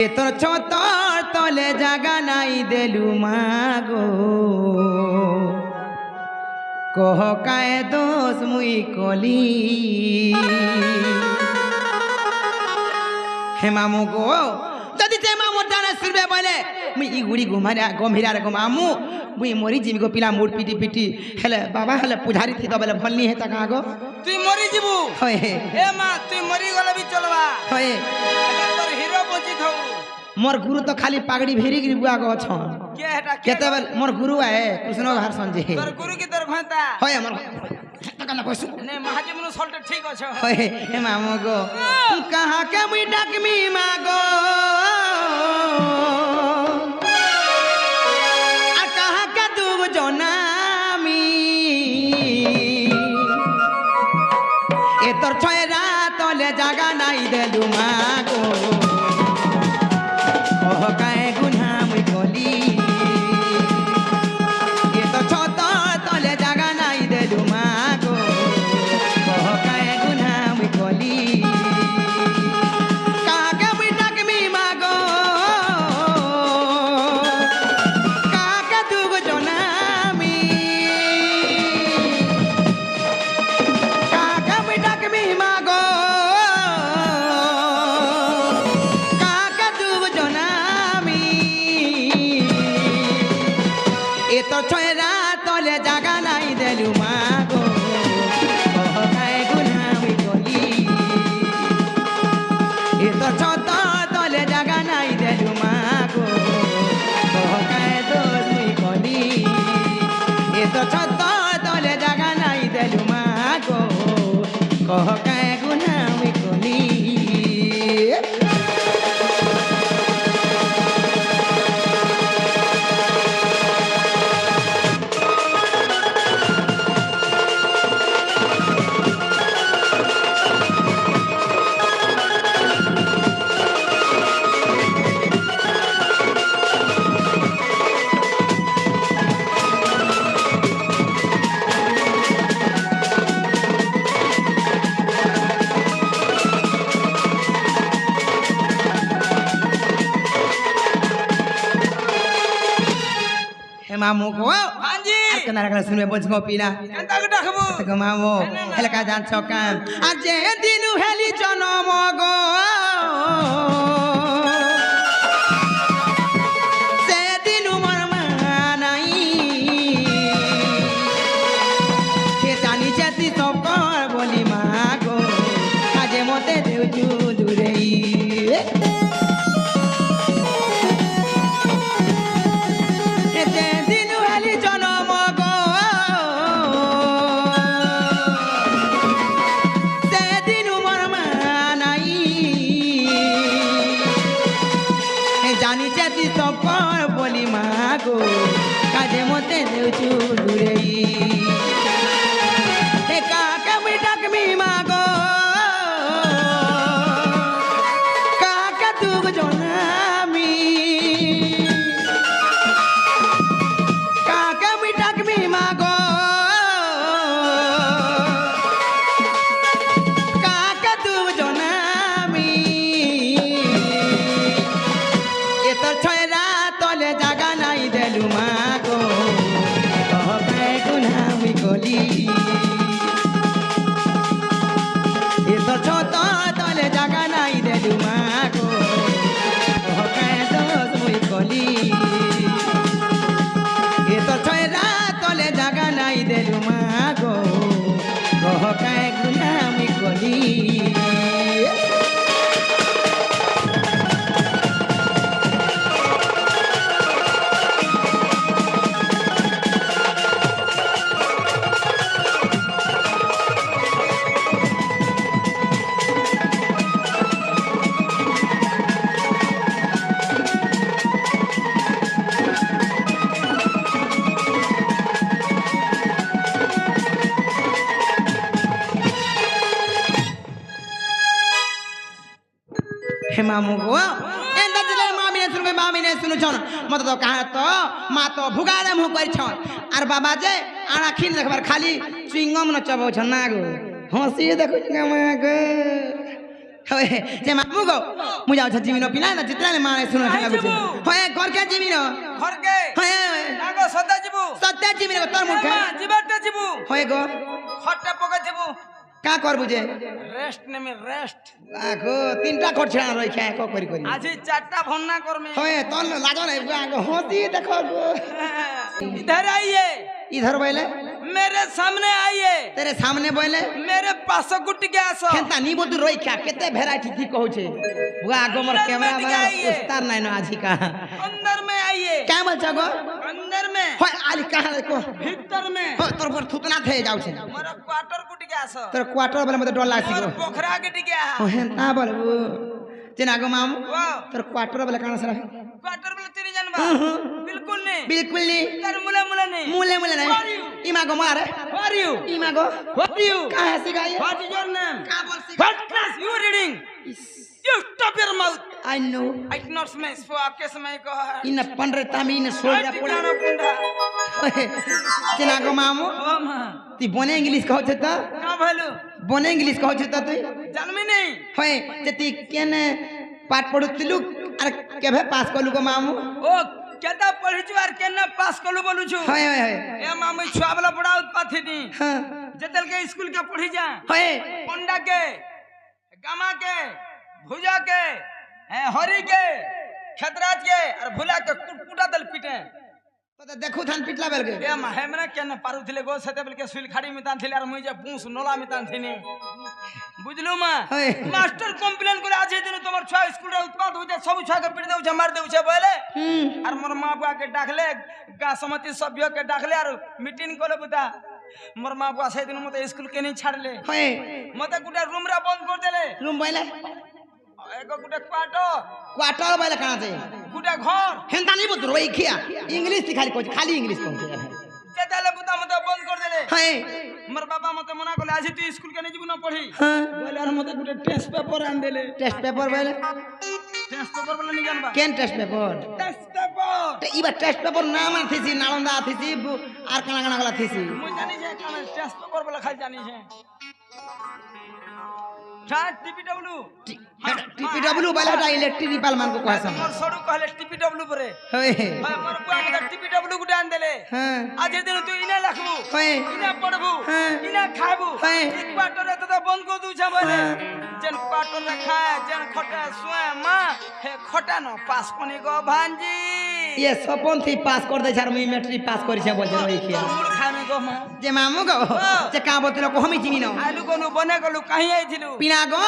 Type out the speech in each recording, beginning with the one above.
তোর ছতর তলে জাগা নাই দেলু মাগো কহ কায়ে দোষ মুই কলি হে মামু গো যদি তে মামু টানা শুনবে বলে মুই ই গুড়ি গম্ভীরা মামু মুই মরি জিমি গো পিলা মুড পিটি পিটি হেলে বাবা হেলে পুজারি থি তো বলে ভলনি হে তাকা গো তুই মরি যাবু হয় এ মা তুই মরি গলে বি চলবা হয় তোর হিরো বঞ্চিত হউ मोर गुरु तो खाली पागड़ी भेरी गिरी बुआ गो छन के हेटा केते बेल मोर गुरु आए कृष्ण भार संजे तोर गुरु की तोर घंटा होय मोर तकला पैसु ने महाजी मनु सल्ट ठीक अछ होय हे मामो गो तू कहां के मुई डाकमी मागो आ कहां के तू जनामी ए तोर छयरा तले जागा नाई देलु मागो काए गुना मुई कली ये तो छत तले जागा नाई देलु मागो कह काए गुना मुई कली काके मुई डाकमी मागो काके दुगो जनामी काके मुई डाकमी मागो तो छोरा तले जागा नाई देलु मागो कह काए गुना मुई कली ए तो छत तले जागा नाई देलु मागो कह काए दोष मुई कली ए तो छत तले जागा नाई देलु मागो कह काए गुना मुई कली मामू को हांजी आर कना रखना सुनबे बोझ पीला केनता के डाकबो तक मामू हेलका जान छकाम आ जे दिनु हेली जनम गो से दिनु मोर मानाई के जानी जेती सब कर बोली मागो काजे मते देउजु दुरेई बोली मागो काजे मते देउचु दुरेई हे काका मुई डाकमी मागो काका तू जनामी काका मुई डाकमी मागो काका तू जनामी ए तो छयरा तले जागा नाई देलु मागो कह काए गुना मुई कली ए तो छत तले जागा नाई देलु मागो कह काए दोष मुई कली ए तो छयरा तले जागा नाई देलु मागो कह काए गुना मुई कली हे मामू गो एंदा जिले मामी ने सुनु छन मत तो कहा तो मा तो भुगारे मुह कर छन आर बाबा जे आना खिन देखबार खाली चुइंगम न चबौ छन ना गो हंसी देखु मा गो যে মামু গো মু যাও জিমিনো পিনা না চিত্রালে মারে শুনো কাহি লাগুছে ଯିବୁ? হয় ঘর কে জিমিনো ঘরকে আগ সদা ଯିବୁ সত্যি জিমিনো তোর মুখে ଯିବାଟା ଯିବୁ হয় গো খটটা পকাইଥିବୁ কা করবু যে রেস্ট নেমে রেস্ট আগো তিনটা খট ছিড়া রই খায় ক করি করি আজি চারটা ভন্না করমি হয় তোর লাগো না আগো হতি দেখো গো इधर आइए इधर बोले मेरे सामने आइए तेरे सामने बोले मेरे पास गुट के आसो खेता नी बोल रोई क्या केते भेराइटी थी कहू छे बुआ आगो मोर कैमरा वाला उस्तार नहीं ना आजी का अंदर में आइए क्या बोल छगो अंदर में होय आली कहां को भीतर में हो तोर पर थुतना थे जाऊ छे मोर क्वार्टर गुट के आसो तोर क्वार्टर वाला मते डर लागसी मोर गो पोखरा गुट के आ हो हेंता बोलबू जेना गो मामू वो तोर क्वार्टर वाला काना सरा क्वार्टर में तेरी जानबा बिल्कुल नहीं बिल्कुल नहीं तर मुला मुला नहीं मुले मुले नहीं इमा गो मारे Who are you? इमा गो What are you? का है सिगाई What is your name? का बोल सिगाई What class you are reading? You stop your mouth. I know I cannot smell for आपके समय को है इन पंडरे तामी इन सोड़ा पोड़ा टिकाना पुंडा जेना गो मामू ओ मां ती बोने इंग्लिश कहू छे त का भलो बोने इंग्लिश कहू छे त तू जानमी नहीं होय जे ती केने पाठ पढुतिलु अरे केभे पास कलु गो मामू ओ केदा पढ़िछु आर केना पास कलु बोलु छु होय होय होय ए मामी छुआ वाला पढ़ा उत्पाथि नी हां जतल के स्कूल के पढ़ी जा होय पंडा के गामा के भुजा के हरी के खतराज के और भुला के कुटा दल पीटे तो देखु थान पिटला बेल के ए मा हेमना केना पारु थिले गो सते बेल के सुइल खाड़ी मितान थिले और मुई जे पूंस नोला मितान थिनी बुझलु मा होय मास्टर कंप्लेन करे आज दिन तोमर छुआ स्कूल रे उत्पाद हो जा सब छुआ के पीट देउ छ मार देउ छ बोले और मोर मां बुआ के डाकले गा समिति सभ्य के डाकले और मीटिंग कोले बुता मोर मां बुआ से दिन मते स्कूल के नहीं छाड़ले होय मते गुटा रूम रा बंद कर देले रूम बोले एगो गुटा क्वार्टर क्वार्टर बोले कहां से गुटा घर हेंता नहीं बोल रोई खिया इंग्लिश खाली कहू खाली इंग्लिश कहू जेताले बुता मते बंद कर देले होय मोर बाबा मते मना करले आज तू स्कूल के नहीं जीबू ना पढ़ी हां बोले और मते गुटा टेस्ट पेपर आन देले टेस्ट पेपर बोले टेस्ट पेपर बोले नहीं जानबा केन टेस्ट पेपर टेस्ट पेपर ते इबा टेस्ट पेपर नाम थीसी नालंदा थीसी आर कना कना वाला थीसी मुई जानी जे काना टेस्ट पेपर बोले खाली जानी छे ठाट टीपीडब्ल्यू टीपीडब्ल्यू वाला हटा इलेक्ट्रिक रिपाल मान को कहसन मोर सडू कहले टीपीडब्ल्यू परे होय हां मोर बुआ के टीपीडब्ल्यू गुटा आन देले हां आज दिन तू इने लखबू होय इने पढ़बू हां इने खाबू हां एक क्वार्टर रे तो बंद कर दू छ बोले जन क्वार्टर रे खाए जन खटा सोए मां हे खटा न पास कोनी गो भांजी ये सपन थी पास कर दे छार मुई मैट्रिक पास करि छ बोल रही खिया मूल खाने गो मां जे मामू गो जे का बोतलो को हमी चिनी न आलू कोनु बने गलु कहीं आइथिलु पिना गो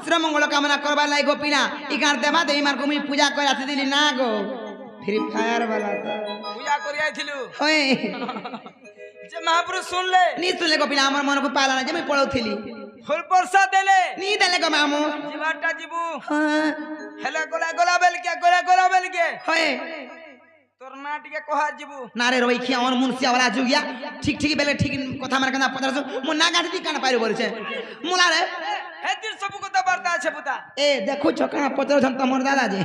श्री मंगल कामना करबा लाई गो पिना ई गार देबा दे मार को मुई पूजा कर आथि दिली ना गो फ्री फायर वाला तो पूजा करि आइथिलु होय जे महापुरुष सुन ले नी सुनले को पिना हमर मन को पाला ना जे मुई पळौथिली फुल परसा देले नी देले गो मामू जीवाटा जीबू हां हेला गोला गोला बेल के होय तोर नाटिके कोहा जीबू नारे रोई खिया और मुनसिया वाला जुगिया ठीक ठीक बेले ठीक कथा मार कना 1500 मु ना गाठी काना पाइरो बोल छे मुला रे हे दिन सब को तो बरता আছে पुता ए देखो छकना 1500 त मोर दादा जी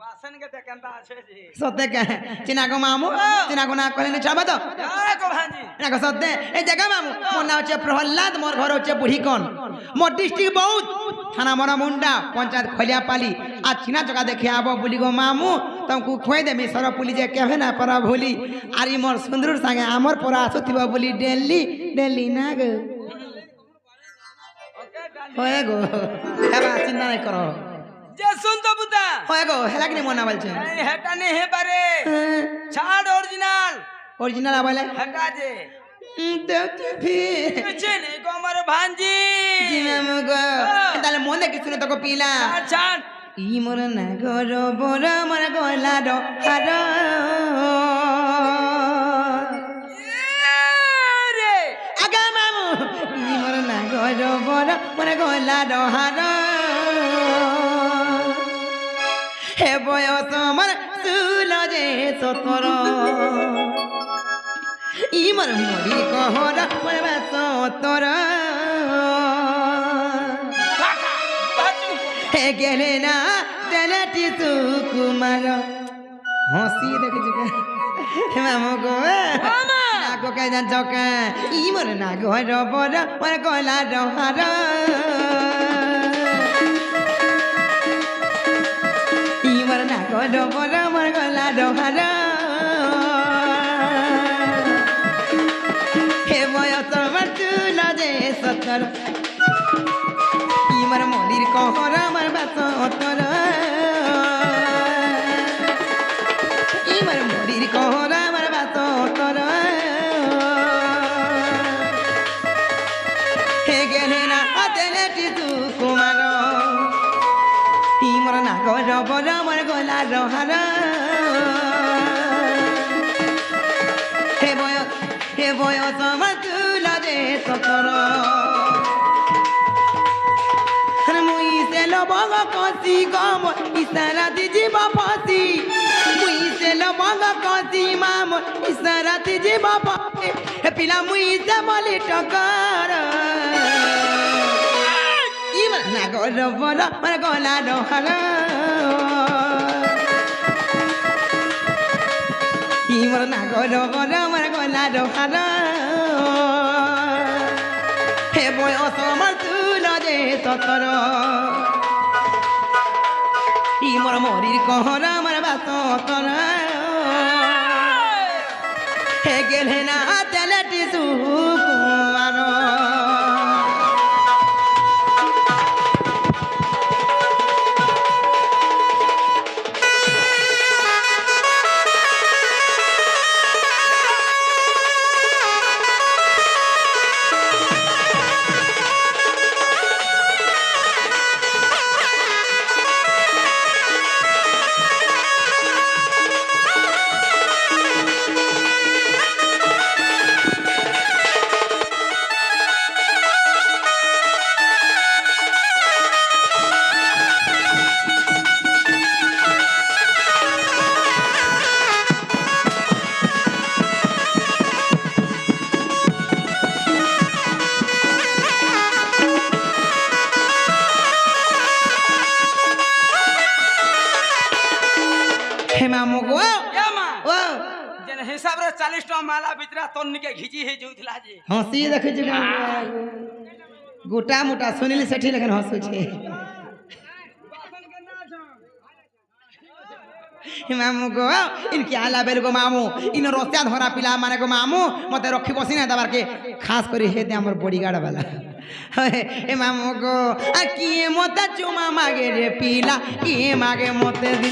वासन के ते कंता আছে जी सत्य के चिना गो मामू चिना गो ना कहले ने चाबा तो आ को भांजी ना को सत्य ए जगह मामू मोर नाम छे प्रहलाद मोर घर छे बुढ़ी कोन मोर डिस्ट्रिक्ट बहुत थाना मोरा मुंडा पंचायत खलिया पाली आ चिना जगह देखे आबो बुली गो मामू तुमको खोई दे मी सर पुली जे कहबे ना परा भूली आरी मोर सुंदर संगे आमर परा आसुतिबा बुली डेली ना गो होए गो हेबा चिंता नहीं करो जे सुन तो पुता होए गो हेला कि मोना बोल छे नहीं हेटा नहीं है बारे छाड़ ओरिजिनल आबले हटा जे देवती भी पीछे नहीं को हमारे भांजी जी मामू गो ताले मोने कि सुने तो को पीला छाड़ ई मोर ना गरो बोर मोर गोला रो हारो रे आगा मामू ई मोर ना गरो बोर मोर गोला रो हारो हे बयस मोर सुलो जे सतर ई मोर मोरी कहर मोर सतर हे गेले ना देलटी सुकुमार हंसी देख जुके हे मामू गो ना को कह जान चके ई मोर ना घर बर मोर कोला रहर ডবর আমার গলা ডহার হে বয়স আমার তুলা যে সতর ইমার মলির কহর আমার বাস অতর ইমার মলির কহর আমার বাস অতর হে গেলে না হাতেলে টিসু কুমার ইমর নাগর বর আমার গলা রহার হে বয়স আমার তুলা যে সতর মুই সে লবঙ্গ কষি গম ইসারা দিব ফাঁসি মুই সে লবঙ্গ কষি মাম ইসারা দিব ফাঁসি হে পিলা মুই সে বলি টকর ইমর নাগর বর আমার গলা রহার ইমর নাগর বর আমার গলা রহার হে বয়স আমার তুলা যে সতর ইমর মরির কহর আমার বাস অতর হে গেলে না তেলে টিসু কুমার ମାମୁ ଗୋ ଏ ମା ଓ ଯେନ୍ ହିସାବରେ 40 ଟଙ୍କା ମାଲା ଭିତରେ ତନ୍ନିକେ ଘିଚି ହେଇ ଯାଉଥିଲା ଯେ ହସି ଦେଖୁଛୁ ଗୋଟା ମୋଟା ଶୁଣିଲି ସେଠି ଲେଖେନ୍ ହସୁଛେ ମାମୁ ଗୋ ଇନକି ଆଲା ବେଲ ଗୋ ମାମୁ ଇନ ରସିଆ ଧରା ପିଲା ମାନେ ଗୋ ମାମୁ ମତେ ରଖି ବସି ନା ଦବାର କେ ଖାସ କରି ହେ ଦେ हमर বডিগার্ড वाला ए मामू गो आ किए मते चुमा मागे रे पीला किए मागे मते दी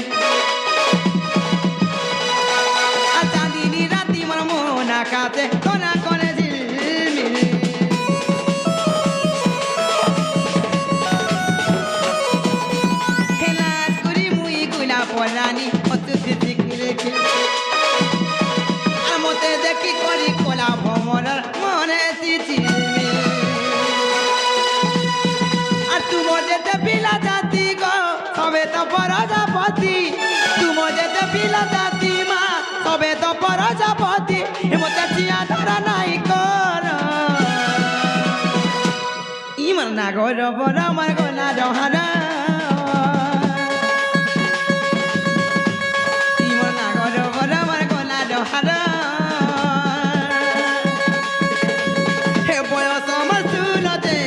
आ चांदनी राती मोर मोना काते कोना कोने झिलमिल हेला कुरी मुई गुला परानी अतु दिखिले खिल आ मते देखि करी कोला भमर मने चिचिल तुम जेते पिला जाती गो सबे तो परजापति तुम जेते पिला जाती माँ सबे तो परजापति मते चिया धरा नाई कर इमर नागर बर मर गला रहारा इमर नागर बर मर गला रहारा हे बयस मर सुन दे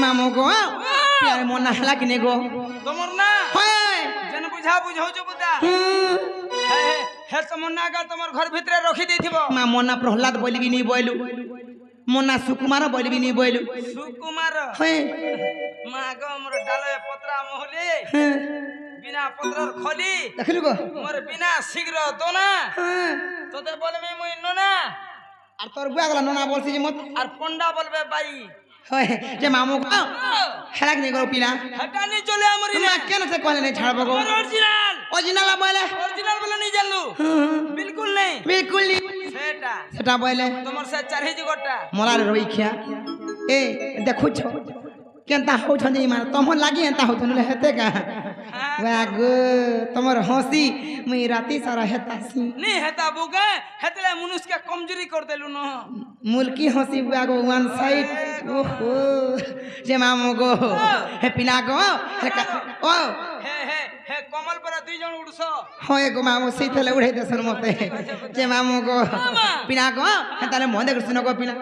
মামু গো প্যার মন না হেলা কিনে গো তোমার না হয় যেন বুঝা বুঝাউଛୁ বুদা হে তোমার নাগা তোমার ঘর ভিতরে রখি দেইথিব মা মনা প্রহ্লাদ বলবি নি বইলু মনা সুকুমার বলবি নি বইলু সুকুমার হ্যাঁ মা গো মোর ডালে পত্রা মহলি হ্যাঁ বিনা পত্রর খলি দেখিলু গো মোর বিনা শীঘ্র তো না হ্যাঁ তোতে বলবি মুই না আর তোর বুয়া গলা নোনা বলছি যে মত আর পন্ডা বলবে বাই হয় যে মামু গো হেলাক নি গো পিলা হটা নি চলে আমরি না কেন সে কলে নাই ছাড়বো গো অরিজিনাল অরিজিনাল বলে অরিজিনাল বলে নি জানলু বিলকুল নেই বিলকুল নি সেটা সেটা বলে তোমার সে চারহি জগটা মলার রই খিয়া এ দেখুছ কেনতা হউছনি মানে তমন লাগি এন্তা হউছনি হেতে কা বাগো তোমার হসি মুই রাতি সারা হেতাছি নি হেতা বুগে হেতলে মনুষ্য কমজোরি কর দেলু ন মুলকি হসি বাগো ওয়ান সাইড ওহো যে মামু গো হে পিনা গো ও হে হে হে কমল পরে দুই জন উড়ছ হয় গো মামু সেই থেলে উড়াই দেছর মতে যে মামু গো পিনা গো তাহলে মনে করছিস গো পিনা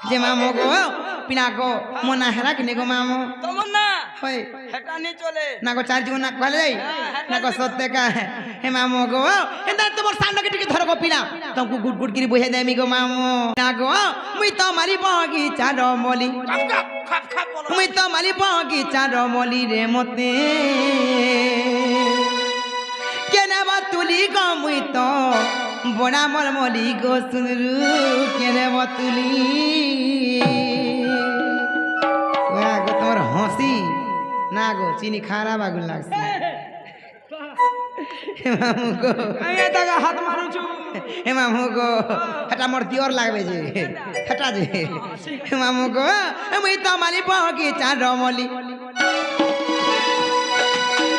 যে মামু গো পিনা গো মনা হেরা কিনে গো মামু তোমার না হয় হেটা নি চলে না গো চার জীবন না কলে না গো সত্যি কা হে মামু গো এটা তোমার সান্ডকে টিকে ধর গো পিনা তোমাকে গুড গুড গিরি বহে দেমি গো মামু না গো মুই তো মারি বগিচা রমলি খাপ খাপ বলো মুই তো মারি বগিচা রমলি রে মতে কেনে বা তুলি গো মুই তো বড়া মলমলি গো সুনরু কেনে বা তুলি গো তোমার হসি না গো চিনি খারাপ আগুন লাগছে হে মামু গো আইয়া দাগা হাত মারুছু হে মামু গো এটা মোর দিওর লাগবে যে এটা যে হে মামু গো মুই তো মালি বগিচা রমলি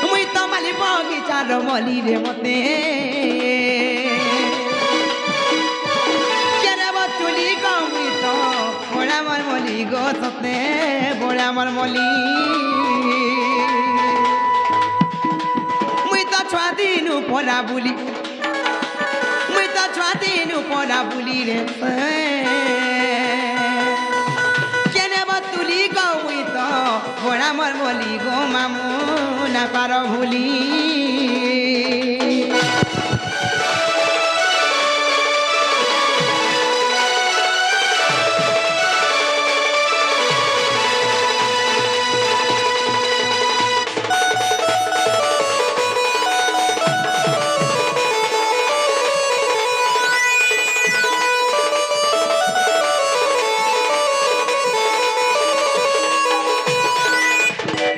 মুই তো মালি বগিচা রমলি রে মতে কেনে বা তুলি গো মুই তো বড়া মর মলি গো সতে বড়া মর মলি মুই তো ছুয়া দিনু পড়া বুলি মুই তো ছুয়া দিনু পড়া বুলি রে কেনে বা তুলি গো মুই তো বড়া মর মলি গো মামু না পার ভুলি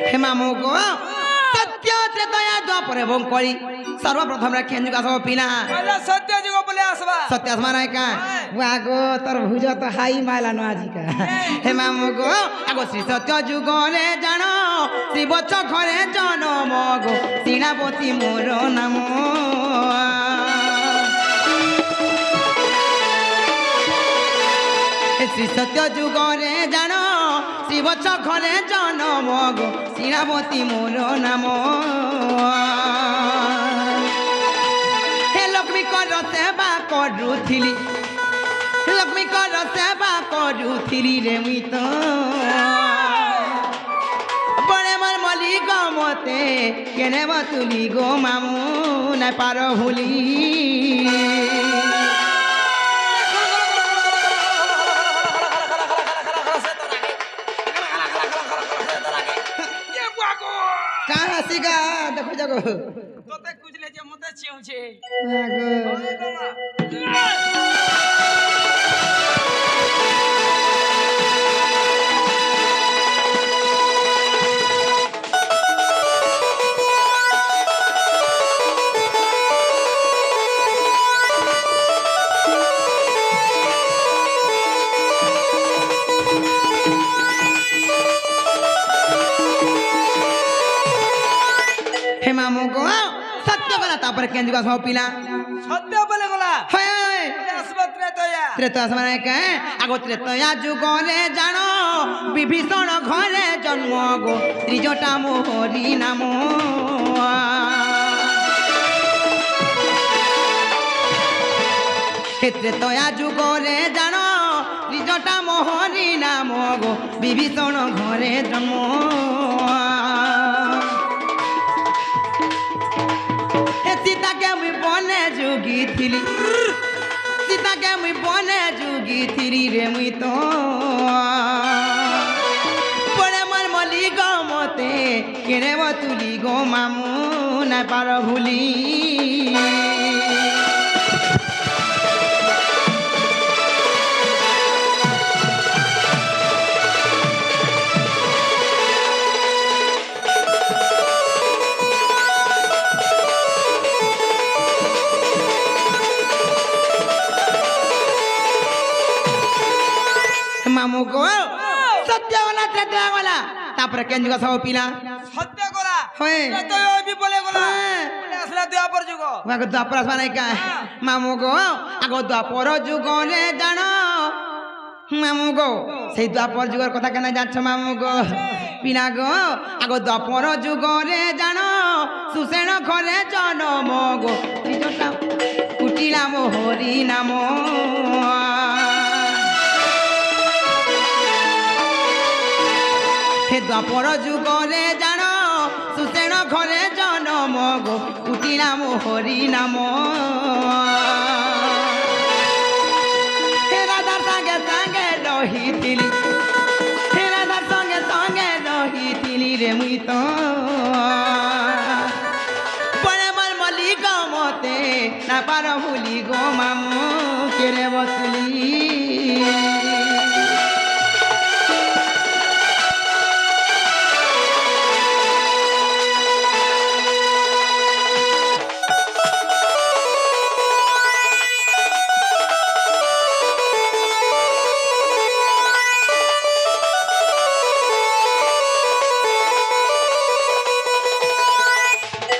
হে মামু গো সত্য ত্রেতয়া দ্বাপর এবং কলি সর্বপ্রথম রাখেন যুগ আসব পিনা বলে সত্য যুগ বলে আসবা সত্য আসবা নাই কা গো তোর ভুজ তো হাই মাইলানো আজিকা হে মামু গো আগো শ্রী সত্য যুগ রে জান শ্রী বচ্চ ঘরে জনম গো সেনাপতি মোর নাম শ্রী সত্য যুগ রে জান শ্রী বচ্চ ঘরে জনম গো সেনাপতি মোর নাম হে লক্ষ্মী কর সেবা করুথিলি লক্ষ্মী কর সেবা করুথিলি রে মুই তো বড়ে মর মলি গো মতে কেনে তুলি গো মামু না পার ভুলি কাহা সিগা দেখো যাগো তোতে কুজলে যে মতে চিউছে হে মামু গো সত্য গলা তারপরে কেন যুগ সব পিলা সত্য বলে গলা হয় আসবা ত্রেতয়া ত্রেতা মানে কে আগো ত্রেতয়া যুগরে জানো বিভীষণ ঘরে জন্ম গো ত্রিজটা মোহরি নাম হে ত্রেতয়া যুগরে জানো ত্রিজটা মোহরি নাম গো বিভীষণ ঘরে জন্ম রহিথিলি সীতাকে মুই বনে যুগিথিলি রে মুই তো পরে মর মলি গো মতে কেনে তুলি গো মামু না পার ভুলি মামু গো সত্য গলা ত্রেত গলা তারপরে কেন যুগ সব পিলা সত্য করা হয় তো ওই বলে গলা বলে আসলে দ্বাপর যুগ আগ দ্বাপর আসবা নাই কা মামু গো আগ দ্বাপর যুগ রে জান মামু গো সেই দ্বাপর যুগের কথা কেন যাচ্ছ মামু গো পিলা গো আগ দ্বাপর যুগ রে জান সুসেন ঘরে জনম গো ত্রিজটা কুটিলাম হরি নাম হে দ্বাপর যুগরে জান সুসেন ঘরে জনম গো কুটিলাম হরি নাম হে রাধার সঙ্গে সঙ্গে রহিথিলি হে রাধার সঙ্গে সঙ্গে রহিথিলি রে মুই তো পরে মর মলি গো মতে না পার ভুলি গো মামু কেরে বসলি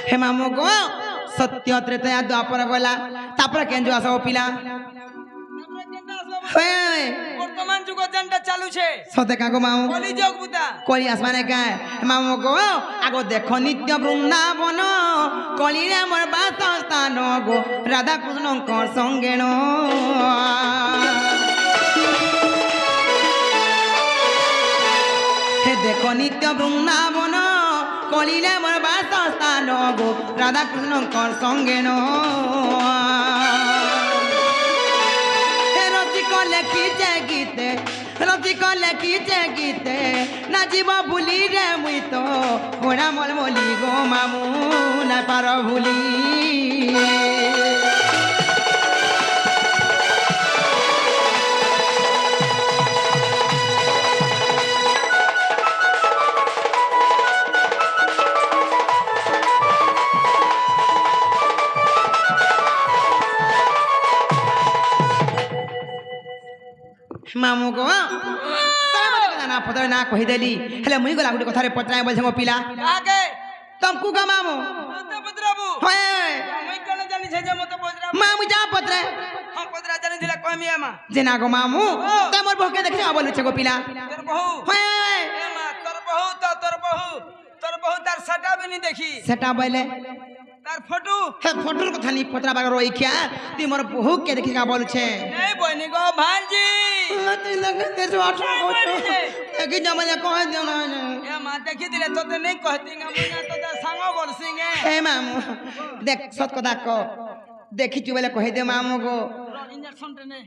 হে মামু গো সত্য ত্রেতয়া দ্বাপর গলা তারপরে কেন যুগ আসব পিলা বর্তমান যুগ যেটা চালুছে সতে কাগো মামু কলি যুগ বুতা কলি আসবা না কা মামু গো আগ দেখো নিত্য বৃন্দাবন কলিরে মোর বাসস্থান গো রাধা কৃষ্ণঙ্কর সঙ্গে ন হে দেখো নিত্য বৃন্দাবন কলিলে মোর বাসস্থান গো রাধা কৃষ্ণঙ্কর সঙ্গে ন রসিক লেখিছে গীতে রসিক লেখিছে গীতে নাচিব ভুলি রে মুই তো ঘোড়া মল মলি গো মামু না পার ভুলি মামু গো তাই মতে কথা না পতরে না কহিদেলি হেলে মুই গলা গুটি কথারে পতরাই বলছে মো পিলা আগে তমকু গা মামু মতে পদরাবু হয় মই কেন জানি যে মতে পদরাবু মামু যা পতরে হ্যাঁ পদরা জানি দিলা কমি আমা যে না গো মামু তাই মোর বউকে দেখি বলছে গো পিলা তোর বহু হয় এ মা তোর বহু তার সাটা বিনি দেখি সেটা বলে তার ফটো হে ফটোর কথা নি পতরা বাগ রই খিয়া তুই মোর বউকে দেখি বলছে এই বইনি গো ভাঞ্জি তুই লাগে তেজো আঠো কইছো কি জমানে কই দিও না এ মা দেখি দিলে তোতে নেই কহতি না মুই না তোতে সাঙ্গ বলছি গে হে মামু দেখ সত কথা ক দেখিছু বলে কই দে মামু গো ইনজেকশন নে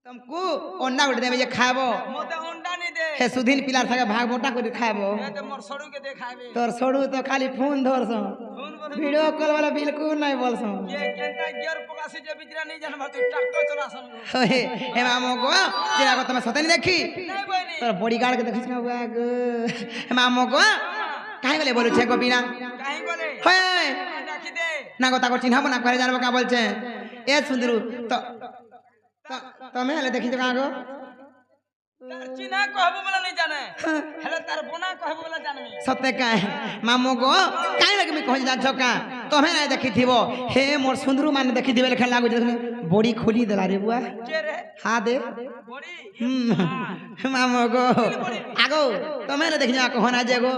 तुमको अंडा उठ देबे जे खाबो मोते अंडा नहीं दे हे सुधीन पिलार थाके भाग मोटा कर खाबो ए ते मोर सड़ू के देखाबे तोर छोड़ू तो खाली फोन धरसो फोन बोल वीडियो कॉल वाला बिल्कुल नहीं बोलसो ये केंता गियर पकासी जे बिजरा नहीं जानबा तू ट्रैक्टर चलासन हे मामू गो तेरा को तुम सते नहीं देखी नहीं बनी तोर बॉडीगार्ड के देखिस ना बुआ गो हे मामू गो काहे बोले बोलु छे को बिना काहे बोले हे राखी दे ना को ताको चिन्हा बना करे जानबो का बोलछे ए सुंदरू तो तमे हले देखि तो कागो तार चिन्हा कहबो वाला नहीं जाने हेले तार बोना कहबो वाला जानबी सत्य का मामू गो काहे लगे मी कहि जा छका तमे नहीं देखि थिबो हे मोर सुंदरू मान देखि दिबे लेखा लागो जे बॉडी खोली देला रे बुआ के रे हां दे बड़ी मामू गो आगो तमे नहीं देखि जा कहना जेगो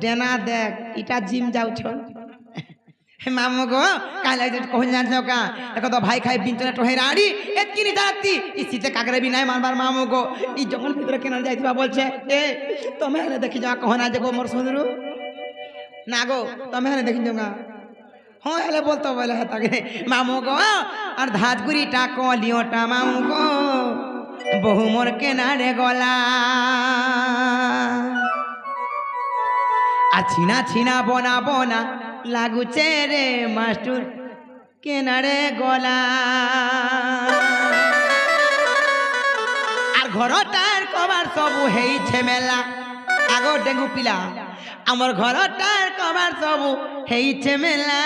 डेना देख इटा जिम जाउ छ हे मामू गो काहे लगे कहन जा छका देखो तो भाई खाई बिंचने टोहे राडी एतकी नि जाती इसी ते कागरे भी नहीं मारबार मामू गो ई जंगल भीतर केना जाइतबा बोलछे ए तमे नहीं देखि जा कहना जेगो मोर सुंदरू नागो तमे नहीं देखि जोगा হ্যাঁ হেলে বলতো বলে হ্যাঁ তাকে মামু গো আর ধাতগুড়িটা কলিওটা মামু গো বহু মোর কেনারে গলা আর ছিনা ছিনা বনা বনা লাগুছে রে মাস্টুর কেনারে গলা আর ঘরটার কবার সবু হেইছে মেলা আগো ডেঙ্গু পিলা আমার ঘরটার কবার সবু হেইছে মেলা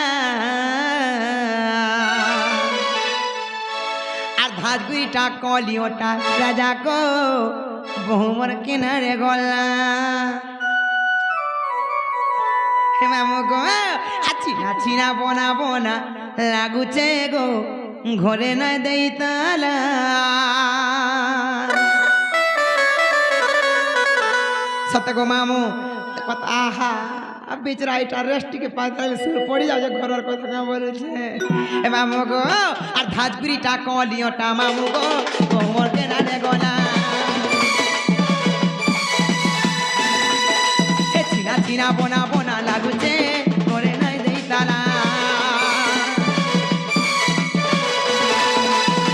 আর ধাতগুড়িটা কলিওটা রাজা গো বহুমর কেনারে গলা হে মামু গো আছিনা ছিনা বনা বনা লাগুছে গো ঘরে নয় দেই তালা সত্য গো মামু কথা আহা বেচারা এটা রেস্টিকে পাতালে শুরু পড়ে যাও যে ঘরের কথা না বলেছে এ মামু গো আর ধাজগুড়িটা কলিওটা মামু গো কোমর কেনারে গলা এ চিনা চিনা বনা বনা লাগুছে ঘরে নাই দেই তালা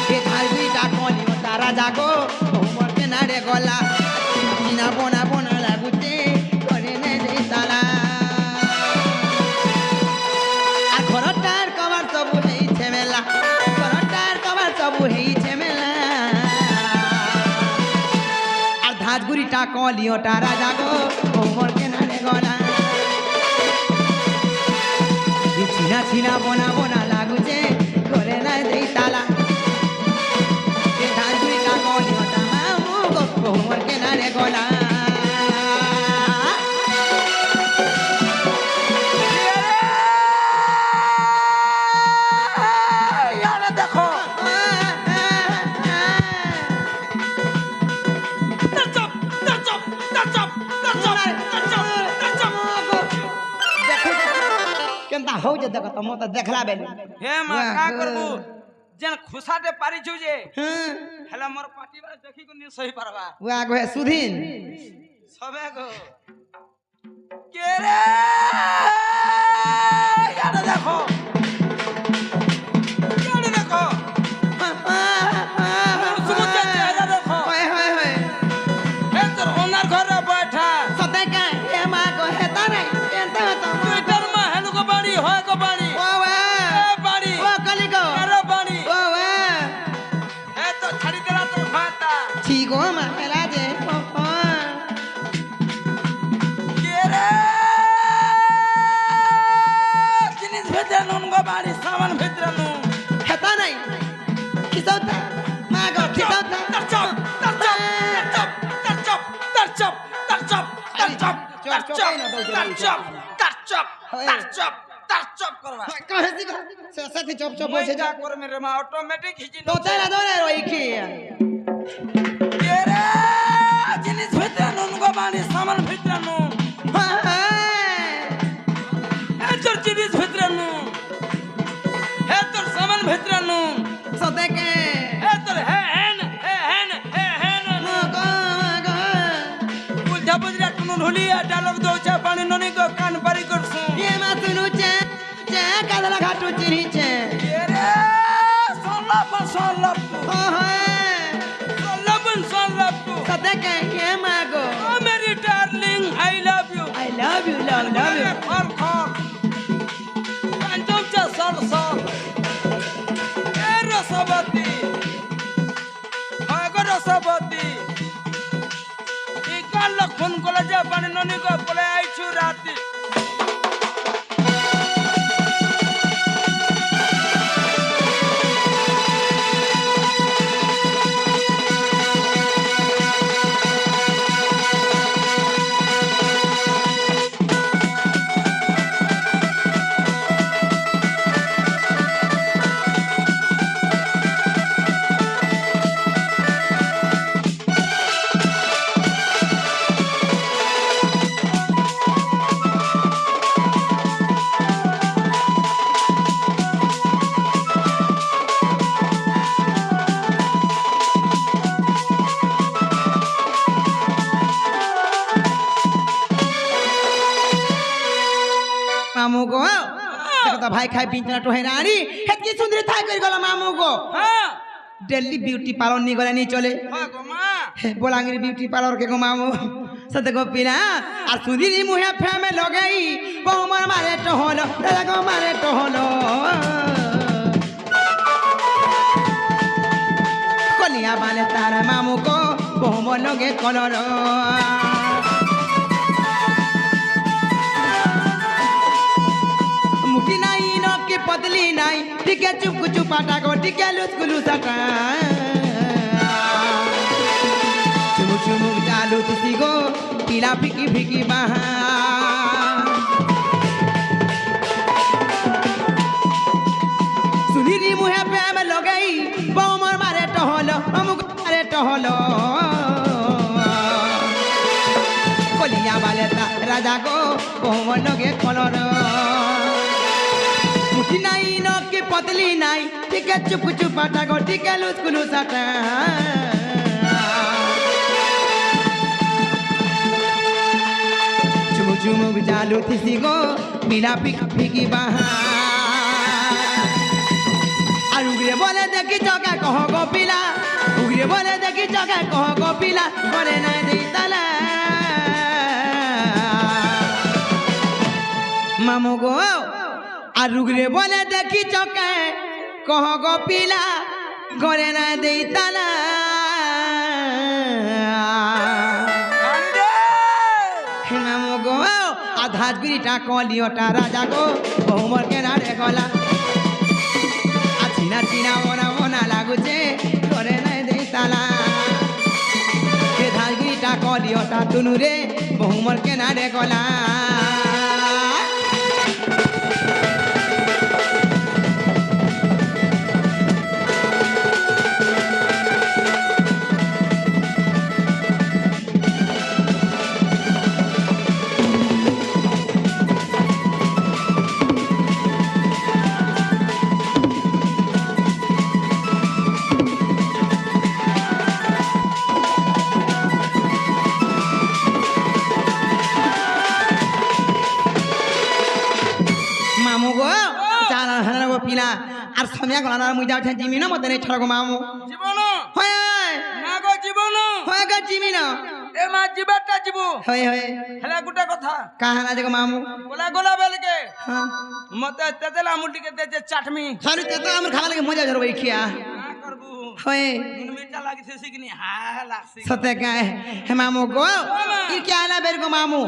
এ ধাজগুড়িটা কলিওটা রাজা গো কোমর কেনারে গলা চিনা বনা বনা লাগুছে ঘরে নাই দেই তালা আর ঘরটার কবার সবু হেইছে মেলা ঘরটার কবার সবু হেইছে মেলা আর ধাজগুড়িটা কলিওটা রাজা গো কোমর কেনারে গলা চিনা চিনা বনা বনা লাগুছে ঘরে নাই দেই তালা এ ধাজগুড়িটা কলিওটা মামু গো কোমর কেনারে গলা দেখো কেনতা হউ যে দেখো তো মত দেখলা বেলে হে মা কা করবু যেন খুসাতে পারিছু যে হ্যাঁ হেলা মোর পাটি বারে দেখি কোনি সহি পারবা ওয়া গো সুধীন সবে গো কে রে ইয়ারে দেখো ইয়ারে দেখো সুমুতে ইয়ারে দেখো হয় হয় হয় হে তোর ওনার ঘরে বৈঠা সতে কা এ মা গো হেতা নাই কেনতা তো টুইটার মা হেলু গো বাড়ি হয় গো বাড়ি ও ওয়া এ বাড়ি ও কলি গো আরে বাড়ি ও ওয়া হে তো ছাড়ি দেলা তোর ফাতা ছি গো মা মেলা যে ও কে রে জিনিস ভেতরে নুন গো বাড়ি সামান ভেতরে নুন হেতা নাই কিসৌতা মা গো কিসৌতা তার চপ তার চপ তার চপ তার চপ তার চপ তার চপ তার চপ তার চপ তার চপ তার চপ তার চপ করবা কহেছি গো সাথে চপ চপ বসে যা যা করে মেরে মা অটোমেটিক হিজি তো তারা দরে ওই কি কে রে জিনিস ভেতরে নুন গো বাড়ি সামান ভেতরে নুন হে তোর জিনিস ভেতরে নুন হে তোর সামান ভেতরে নুন সতে কে হে তোর হেন বুঝা বুঝরা টুনুন হলিয়া ডালক দৌচা পানি ননি গো কান পারি করছু ये मत नुचे चे कादला घाटू चिरीचे রে সল্লাপ ओ है সল্লাপ सते के ये मागो ও মেরি darling I love you I love you খর পাঞ্চম চা সল এ রসবতী হয় গো রসবতী ই কাল লক্ষণ কলেজে পানি ননি গো পলে আইছু রাতি खाई खाई बिंचना टोहे रानी हेतकी सुंदरी थाई कर गला मामू को हां दिल्ली ब्यूटी पार्लर नहीं गला नहीं चले हां गो मां बोलांगिरी ब्यूटी पार्लर के गो मामू सत गो पिला और सुधीरी मुहे फेमे लगई बहुमर मारे टहलो दादा गो मारे टहलो कलिया बाले तारा मामू को बहुमर लगे कलर मुठी नहीं नो की पतली नहीं टिके चुप चुपाटा को टिके लुस सटा चुमुक चुमुक चालू तुसी गो पीला फिकी फिकी बहा सुधीरी मुहे पे में लगई बहुमर मारे टहलो अमुक मारे टहलो कलिया वाले राजा को बहुमर लगे कलर मुठी नहीं नो की पतली नहीं टिके चुप चुपाटा को टिके लुस सटा चुमुक चालू थी गो पीला फिकी बहा और उगरे बोले देखी चौका कहो गो पीला उगरे बोले देखी चौका कहो गो पीला करे ना दी तला मामू गो और उगरे बोले देखी चौका कहो गो पीला करे ना दी तला मामू गो आधार बिरिटा कलियोटा राजा गो बहुमर के नारे गला चिना चिना मोना मोना लागुचे करे नहीं दे ताला के धार बिरिटा कलियोटा तुनु रे बहुमर के नारे गला पिला আর সময় গলা মুই যাচ্ছে জিমি না মতে নেই ছড়গো মামু জীবন হয় না গো জীবন হয় গো জিমি না এ মা জীবটা জীব হয় হয় হেলা গুটা কথা কাহানা দেখো মামু গোলা গোলা বেলকে হ্যাঁ মতে তেতেলা মুটিকে দেছে চাটমি সারি তে তো আমার খাওয়া লাগে মজা ধরবই খিয়া না করবু হয় নুন মিঠা লাগিছে সিগনি হা লাগছে সতে কায় হে মামু গো ই কি আলা বের গো মামু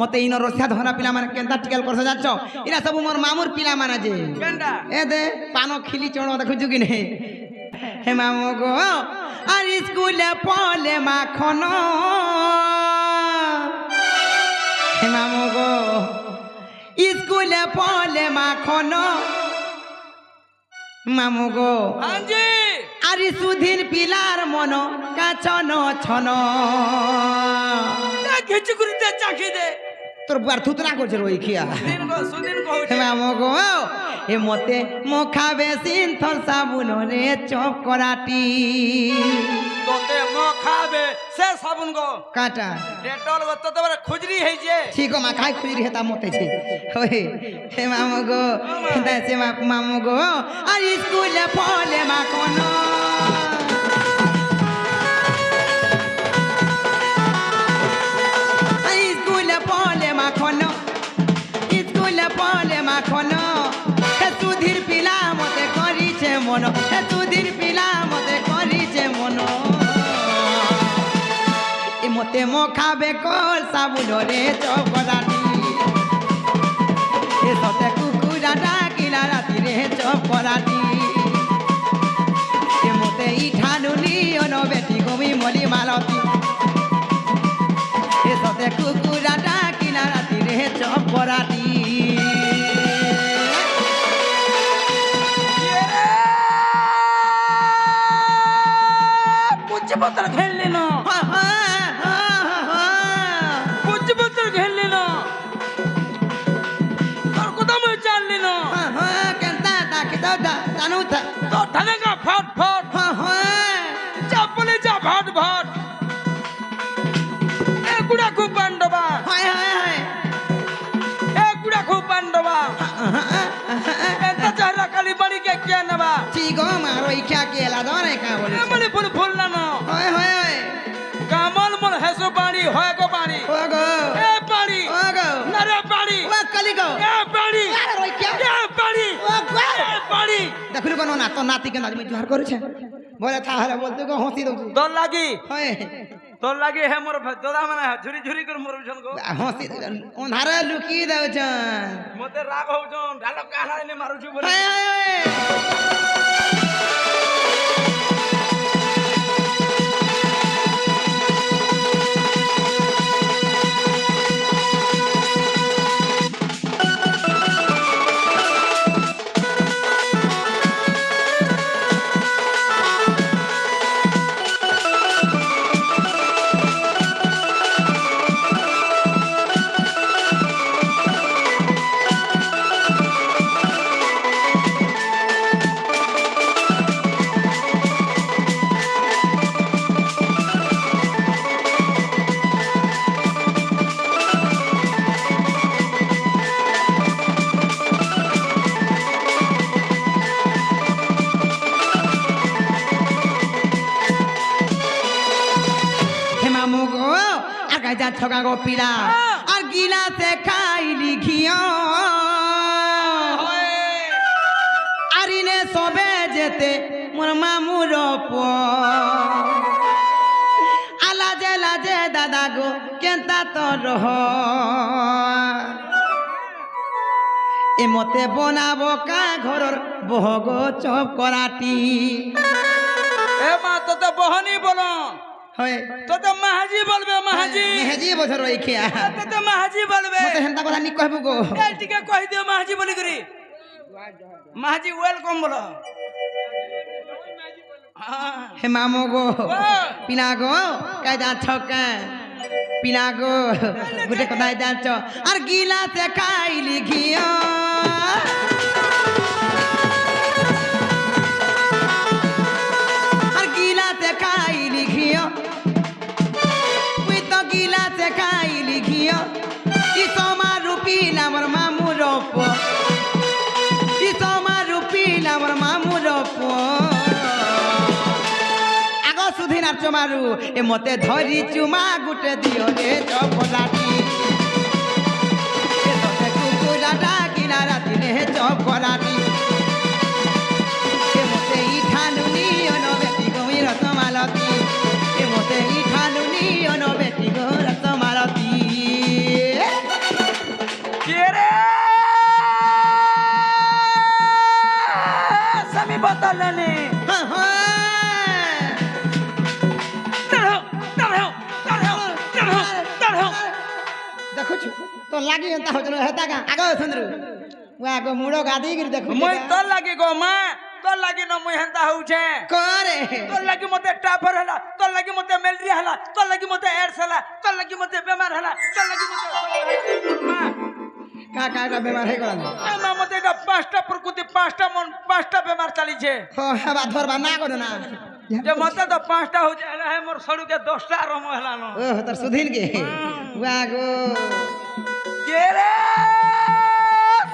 মতে ইনো রসিয়া ধরা পিলা মানে কেনতা টিকেল করছে যাচ্ছ ইরা সব মোর মামুর পিলা মানে যে কেনটা এ দে পানো খিলি চড়ো দেখো জুগি নে হে মামু গো আর স্কুলে পলে মাখন হে মামু গো স্কুলে পলে মাখন মামু গো হাজি আরি সুধীর পিলার মন কাছন ছন ঘেচি করিতে চাখি দে তোর বুয়ার থুতরা করছে রই খিয়া দিন গো সুদিন কহুছে মামু গো এ মতে মুখাবে সিনথল সাবুন রে চপ করাটি তোতে খাবে সে সাবুন গো কাটা ডেটল গো তোতে বড় খুজরি হইছে ঠিক মা খাই খুজরি হেতা মতে ছে ওই হে মামু গো হেতা সে মামু গো আর স্কুলে পলে মা কোন স্কুলে পলে মা কোন স্কুলে পলে মা কোন হে সুধীর পিলা মতে করিছে মন হে সুধীর পিলা মতে করিছে মন এ মতে মুখাবে কল সাবুন রে চপরাটি এ সতে কুকুরা ডাকিলা রাতি রে চপরাটি এ মতে ইঠানুনি অনো বেটি গমি মলি মালতি এ সতে কুকুরা ডাকিলা রাতি রে চপরাটি পুষ্পপত্র ঘেললি না পুষ্পপত্র ঘেললি না তোর কথা মই জানলি না কেনতা তাকে দাও জানো তা তো ঠানে কা ফট ফট চাপলে যা ভাট ভাট এ গুড়া খুব পান্ডবা এ গুড়া খুব পান্ডবা কে কে নেবা চিগো মারো ইখা কে লাদরে কা বলে এমনি ফুল ফুল না না হয় হয় হয় কামল মন হেসো পানি হয় গো পানি ও গো এ পানি ও গো নরে পানি ও কলি গো এ পানি আরে রইখা এ পানি ও গো এ পানি দেখলু কোন না তো নাতি কে নাজমি জোহার করেছে বলে তাহলে বলতে গো হসি দউছি তোর লাগি হয় তোর লাগি হে মোর দাদা মানে ঝুরি ঝুরি করে মোর বিছন গো হসি ওনারে লুকি দউছন মতে রাগ হউছন ঢালো কাহা এনে মারুছু বলে হয় হয় হয় যা ছগা গো পিলা আর গিলাসে খাইলি ঘিও আরিনে সবে যেতে মোর মামুর আলাজে লাজে দাদা গো কেনতা তোর এ মতে বনাবো কা ঘরর বহগ চপ করাটি এ মা তো বহনি বলো হয় তো মাহাজি বলবে মাহাজি মেহেজি বছর রাখিয়া তো মাহাজি বলবে মতে হেনতা কথা নি কইবো গো এই টিকে কই দিও মাহাজি বলি করি মাহাজি ওয়েলকাম বলো হে মামু গো পিনা গো কাই যাচ্ছ কে পিনা গো গুটে কোথায় যাচ্ছ আর গিলাসে খাইলি ঘিও আর গিলাসে খাইলি ঘিও তুই তো গিলাসে খাইলি ঘিও ই তোমার রূপী নামর মামুর ই তোমার রূপী নামর মামুর সুধীন আর চমারু এ মতে ধরি চুমা গুটে দিও রে চপলাটি এ তোতে কুকুরাটা কিনা রাতি রে চপলাটি এ মতে ইঠানুনি অনবেটি গই রসমালতি এ মতে ইঠানুনি অনবেটি গো রসমালতি কে রে সামি বদলনে হ্যাঁ হ্যাঁ तो लागी एंता हो चलो हेता का आगो सुंदरू वा गो मुड़ो गादी गिर देखो মই তোর লাগি গো মা তোর লাগি ন মই হেনতা হউছে करे তোর লাগি মতে টাফর হলা তোর লাগি মতে ম্যালেরিয়া হলা তোর লাগি মতে এডস হলা তোর লাগি মতে বেমার হলা তোর লাগি মতে মা का बीमार है गला এ মা মতে এটা পাঁচটা প্রকৃতি পাঁচটা মন পাঁচটা বেমার চালিছে हो हवा धरबा ना करो ना যে মতে তো পাঁচটা হউছে হলা হে মোর সড়ুকে 10টা আরম হলা ন ओ तर सुधीन के वा गो কে রে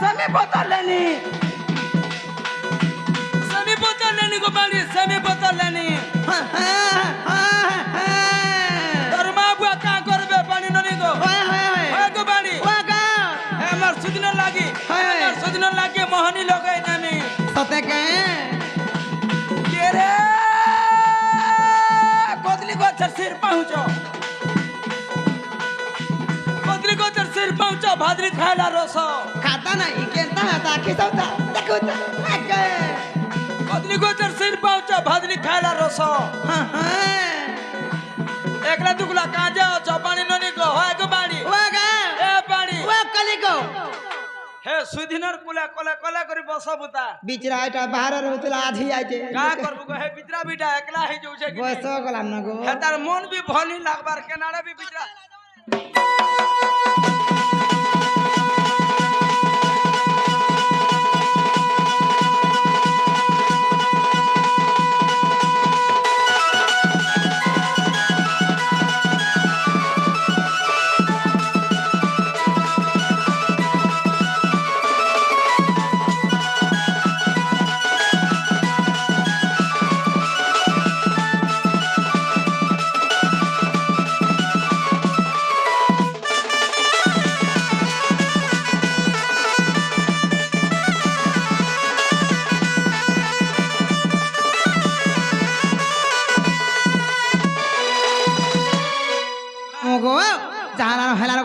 সামি বদলনি গো বাড়ি সামি বদলনি हां हां তোর মা বুয়া কা করবে পানি ননি গো ओए होए হয় গো বাড়ি वा गा আমার সুদিন লাগি আমার সুদিন লাগি মোহনী লগাই নানি सते के কে রে কদলি গছর সির পৌঁছ কদলি গছর সির পৌঁছ ভাদ্রি খাইলা রস खाता ना इकेंता हता खिसौता देखो ता কদলি গছর সির পৌঁছ ভাদ্রি খাইলা রস हां हां একলা দুগলা কাজে অছ পানি ননি গো হয় গো বাড়ি वा गा এ পানি वा कली को হে সুদিনর কুলা কলা কলা করে বসবুতা बिचरा एटा बाहर रहतला आधी आइते কা করবু গো হে বিতরা বিটা একলা হে যাউছে কি बस गला न गो হে তার মন বি ভনি লাগবার কেনাড়া বি বিতরা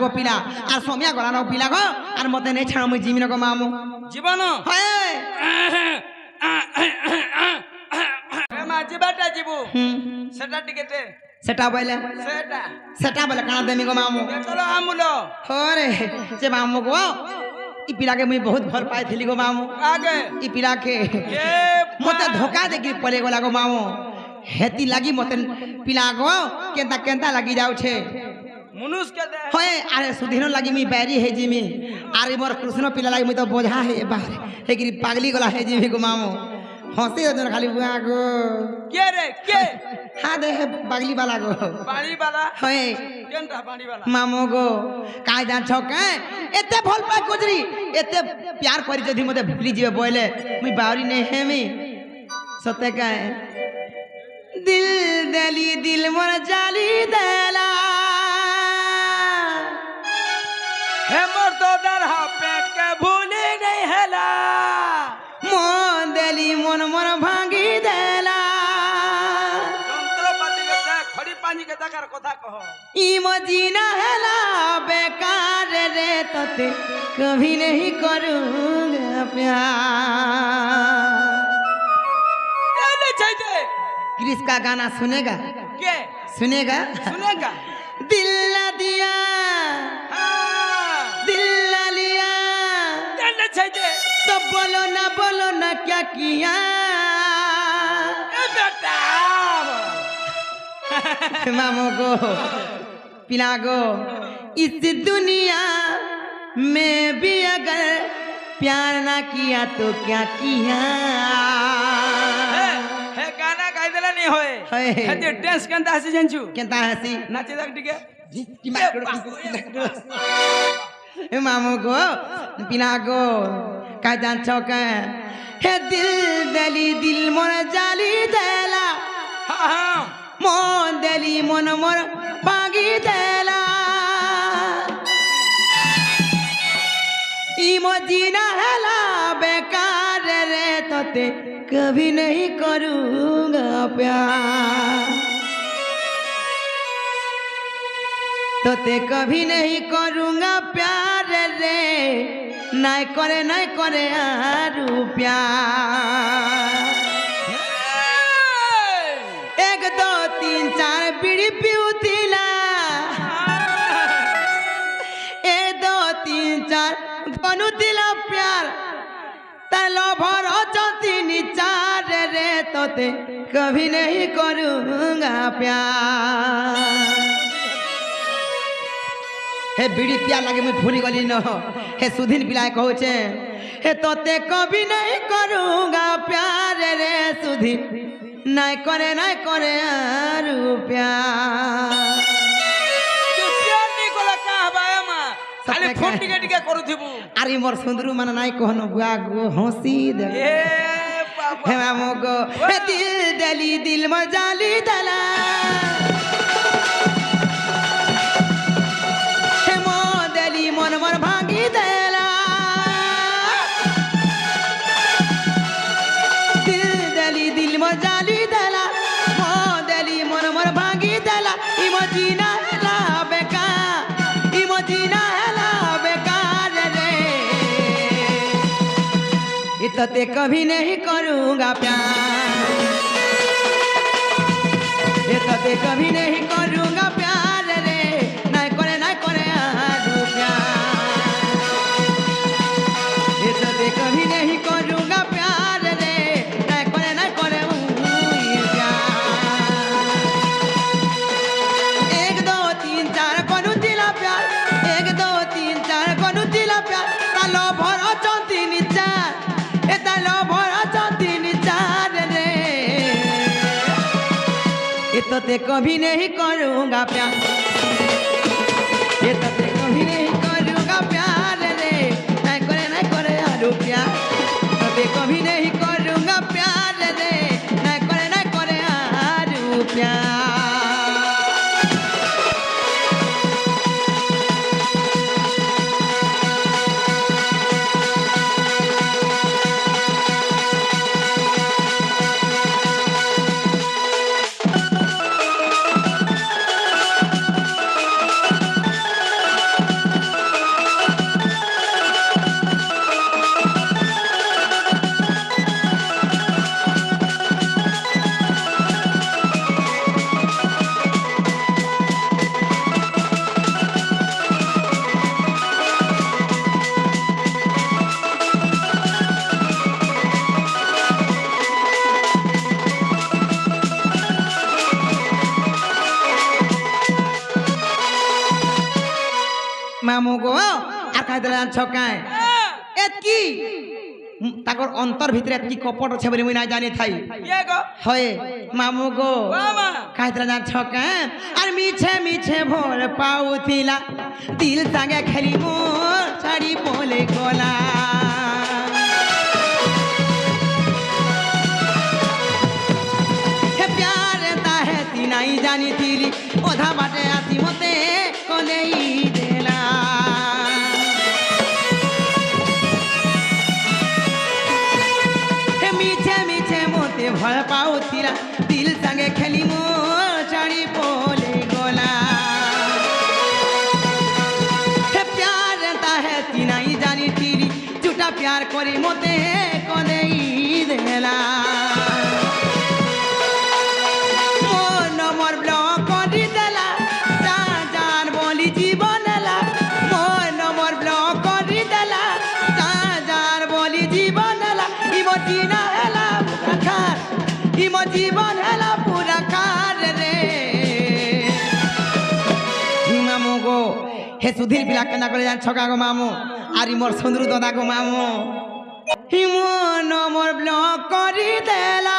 গো পিলা আর সমিয়া গলা ন পিলা গো আর মতে নেই ছাড় মুই জিমিন গো মামু জীবন হয় মা জীবাটা জীবু হুম সেটা টিকেটে সেটা বলে সেটা সেটা বলে কানা দেমি গো মামু চলো আমুলো হরে যে মামু গো ই পিলাকে মুই বহুত ভাল পাইছিলি গো মামু আগে ই পিলাকে এ মতে ধোকা দেখি পড়ে গলা গো মামু হেতি লাগি মতে পিলা গো কেনতা কেনতা লাগি যাউছে মনুষ কে দে হয় আরে সুদিন লাগি মুই বাইরি হে জিমি আরে মোর কৃষ্ণ পিলা লাগি মুই তো বোঝা হে বাহারে হে গিরি পাগলি গলা হে জিমি গো মামু হসি ওজন খালি বুয়া গো কে রে কে হা দে হে পাগলি বালা গো পানি বালা হয় কেনটা পানি বালা মামু গো কাই জানছ কে এতে ভাল পাই গুজরি এতে প্যার করি যদি মতে ভুলি যাবে বলে মুই বাউরি নে হেমি সতে কায় দিল দেলি দিল মোর জালি দেলা হে মোর তো डर हा पेट के भूले नहीं हेला মন দেলি মন মোর ভাঙি দেলা যন্ত্রপাতি के दे खड़ी पानी के दकर কথা কহ ই মজিনা হেলা बेकार रे तोते कभी नहीं करूँगा प्यार एने चाहिए क्रिस का गाना सुनेगा के सुनेगा सुनेगा दिल न दिया हां दिल न लिया एने चाहिए तो बोलो ना क्या किया ए बेटा मामो को पिला गो इस दुनिया में भी अगर प्यार ना किया तो क्या किया हे गाना गाई देला नहीं होए होए। हे ते डांस केनता हसी जानछु केंता हसी नाचे देख टिके मामो को पिला गो का जान चौके हे दिल दली दिल मोर जाली देला हां हां मन दली मन मोर बागी देला ई मजीना हेला बेकार रे तोते कभी नहीं करूँगा प्यार तोते कभी नहीं करूँगा प्यार रे नहीं करे आरू प्यार एक दो तीन चार बीड़ी पीउतिला एक दो तीन चार बनुतिला प्यार तलो भर तीन चार रे तोते कभी नहीं करूँगा प्यार हे बीड़ी प्यार लगे मैं भूली गली न हे सुधीन पिलाए कहूचे हे तोते कभी नहीं करूँगा प्यार रे सुधीन नहीं करे आरू प्यार तू प्यार नहीं कोला का हबाया मा खाली सत्य फोन कहे। टिके टिके करूथिबु अरे मोर सुंदरू मन नहीं कहनो बुआ गो हंसी दे ए बाबा हे मामो गो हे दिल दली दिल में जाली दला हे मो दली मन मोर भागी देला दिल दली दिल में जाली दला मो दली मन मोर भागी देला इमोजीना हेला बेकार इमोजीना हेला बेकार रे ये तो ते कभी नहीं करूँगा प्यार ये तो ते कभी नहीं करूँगा प्यार रे नहीं करे आरू प्यार ये तो ते कभी नहीं करूँगा प्यार रे नहीं करे प्यार एक दो तीन चार कनु दिला प्यार एक दो तीन चार कनु दिला प्यार तालो भर तीन चार ए तालो भर तीन चार रे ये तो ते कभी नहीं करूँगा प्यार ये तो ते कभी नहीं करूँगा प्यार रे नहीं करे आरू प्यार तो ते कभी नहीं करूँगा प्यार रे नहीं करे आरू प्यार দেলা ছকায় এতকি তাকর অন্তর ভিতরে এতকি কপট আছে বলে মুই না জানি থাই কে গো হয় মামু গো মামা কাইতরা না ছকায় আর মিছে মিছে ভোর পাউথিলা দিল সাঙ্গে খেলি মোর ছাড়ি বলে গলা হে প্যার তাহে তিনাই জানি থিলি ওধা বাটে আসি মতে কলেই দেলা হে মিছে মিছে মতে ভয় পাউথিলা দিল সাঙ্গে খেলি মোর ছাড়ি বলে গলা হে প্যার তাহে তিনাই জানি থিলি झूठा प्यार करी मोते कलेई देला मन मोर ब्लॉक करी देला जान बोली जीवन ला मन मोर ब्लॉक करी देला जान बोली जीवन ला इमो जीना हला पूरा खार इमो जीवन हला पूरा खार रे मामू गो हे सुधीर पिला केना करे जान छका गो मामू आरी मोर सुंदरू दादा गो मामू हिमन मोर ब्लॉक करी देला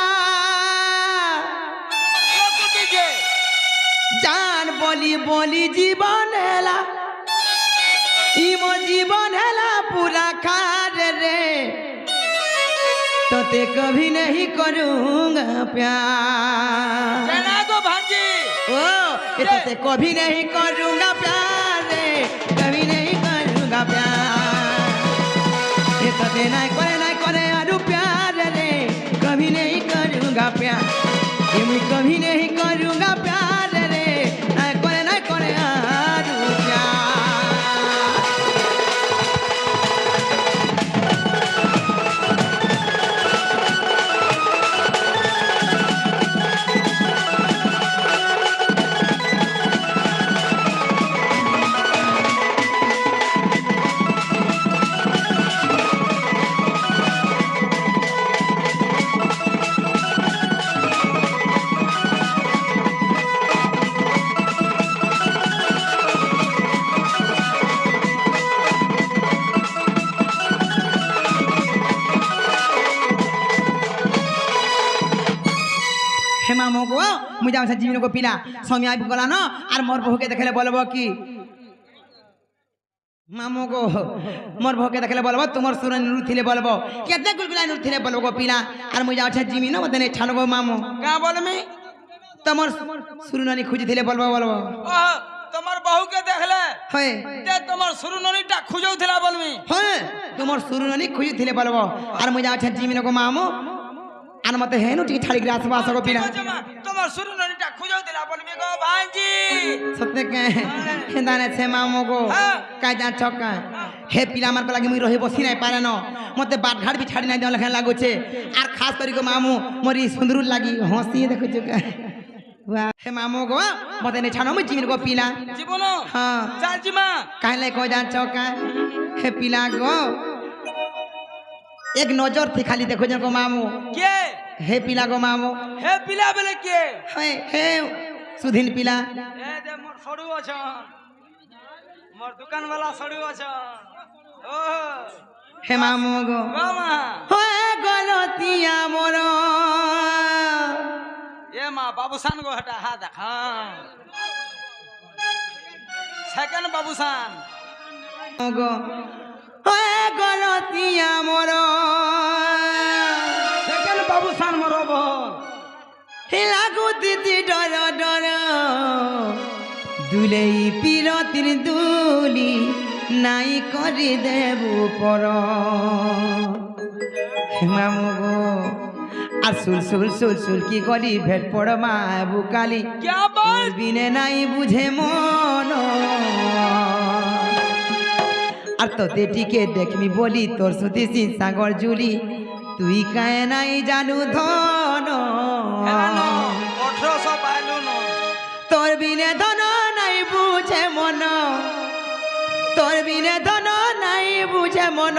जान बोली बोली जीवन हेला इमो जीवन हेला पूरा खार रे तोते कभी नहीं करूंगा प्यार जना गो भांजी ओ ये तोते कभी नहीं करूंगा प्यार रे कभी नहीं करूंगा प्यार ये तोते नहीं करे आरू प्यार रे कभी नहीं करूंगा प्यार ये मैं कभी नहीं करूंगा प्यार रे नहीं करे आरू प्यार हेमा मोगो मुझे हमसे जीवन को पिला समय आई गला न और मोर बहू के देखले बोलबो की मामो गो मोर बहू के देखले बोलबो तुमर सुरन नुर थिले बोलबो केते गुलगुला नुर थिले बोलबो पिला और मुझे हमसे जीवन न बदने छानो गो मामो का बोलमी तुमर सुरननी खोजी थिले बोलबो बोलबो ओह তোমার বহু কে দেখলে হয় তে তোমার সুরননিটা খুঁজৌথিলা বলমি হয় तुमर सुरननी खोजी थिले बोलबो और मुझे हमसे जीवन को मामो আর মতে হেনু টি ছাড়ি গ্রাস বাস গো পিলা তোমার সুরননিটা খুঁজৌথিলা বলমি গো ভাইজি সত্যি কে হেদানে ছে মামো গো কায়দা ছকা হে পিলা আমার লাগি মুই রহি বসি নাই পারে ন মতে বাট ঘাট বি ছাড়ি নাই দেওয়া লেখা লাগুছে আর খাস করি গো মামু মরি সুন্দর লাগি হসি দেখুছ হে মামু গো মতে নে ছানো মুই জীবন গো পিলা জীবন হ্যাঁ চালজিমা কাইলে কই জান ছকা হে পিলা গো एक नजर थी खाली देखो जन को मामू কে हे पिला गो मामू হে পিলা বলে কে हे सुधीन पिला এ দে মোর সড়ু আছ মোর দোকান वाला সড়ু আছ ও हे मामू गो মামা होए गलतिया मोर এ মা বাবুসান গো হটা হা দেখা সেকেন্ড বাবুসান गो होए गलतिया मोर সেকেন্ড বাবুসান মোর বল लागू दीदी डर डर दुलेई पिरतिर दुली नाई करी देबू पर मामू गो আর সুল সুল সুল সুল কি করি ভেট পড় মা বুকালি क्या बात বিনে নাই বুঝে মন আর তোতে টিকে দেখমি বলি তোর সুতিসি সাগর জুলি তুই কায় নাই জানু ধন 1800 পাইলো ন তোর বিনে ধন নাই বুঝে মন তোর বিনে ধন নাই বুঝে মন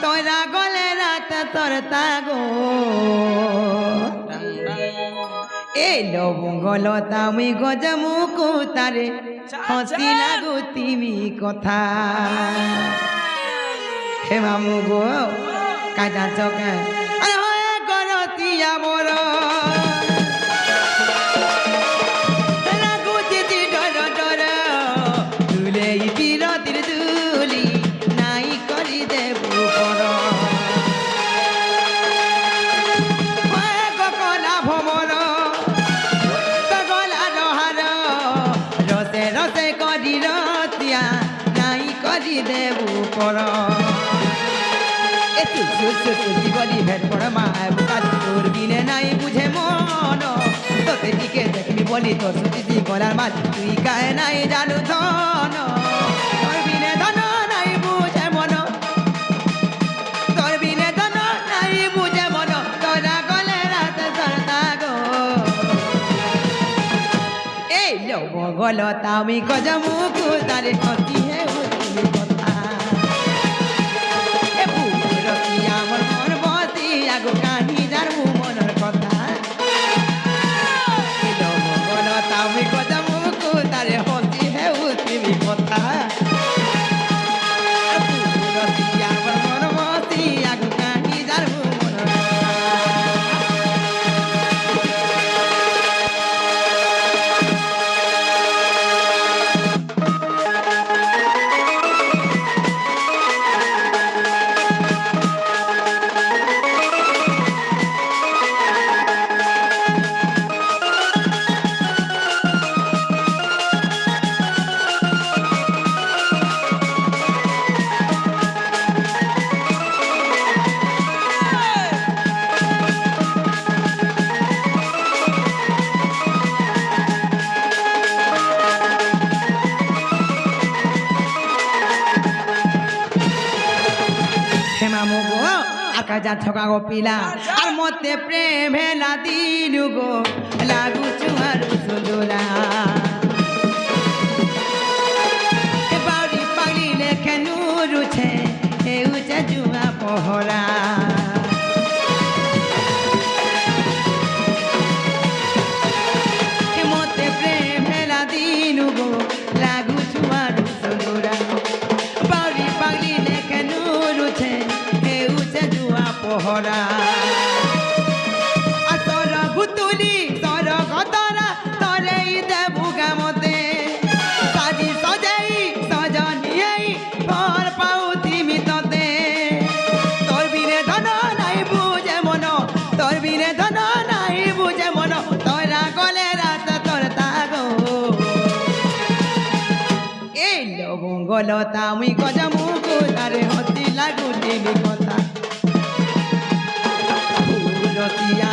তোরা গলে রাত তোর তাগো এ লবঙ্গলতা মুই গজমুকু তারে হসি লাগু তিমি কথা হে মামু গো কাজা চকে আরে হয় গরতিয়া বড় লাগুতি ডর ডর তুলে বিরতির দুলি নাই করি দেবু পর হয় গকলা ভবর তগলা রহার রসে রসে করি রতিয়া নাই করি দেবু পর জীবনী ভেট পড় মায় বুকা তোর বিনে নাই বুঝে মন তোতে টিকে দেখবি বলি তোর সুতি গলার মাছ তুই কায় নাই জানু ধন তোর বিনে ধন নাই বুঝে মন তোর বিনে ধন নাই বুঝে মন তোরা গলে রাতে সরতা গো এই লোক গল তামি গজমুকু তারে অতি হে উঠি কথা আমার মন বসি আগো কাহি জানবো মনের কথা মন তামি কথা মুখু তারে হসি হেউ তুমি কথা আমার মন বসি আগো কাহি জানবো মনের কাজা ঠকা গো পিলা আর মতে প্রেম হেলা দিলু গো লাগু চুয়ার সুন্দরা এ বাউরি পাগলি লেখে নুরুছে এ উচে জুয়া পহরা এ মতে প্রেম হেলা দিলু গো লাগু চুয়ার সুন্দরা বাউরি পাগলি লেখে নুরুছে পহরা তোর গুতুলি তোর গতরা তোরে দেবু গামতে সাজি সজাই সজনিয়াই তোর পাউতি মিততে তোর বিরে ধন নাই বুঝে মন তোর বিরে ধন নাই বুঝে মন তোরা গলে রাত তোর তাগো এই লবঙ্গল তামি গজমুকু তারে হতি লাগু টিভি কথা রতিয়া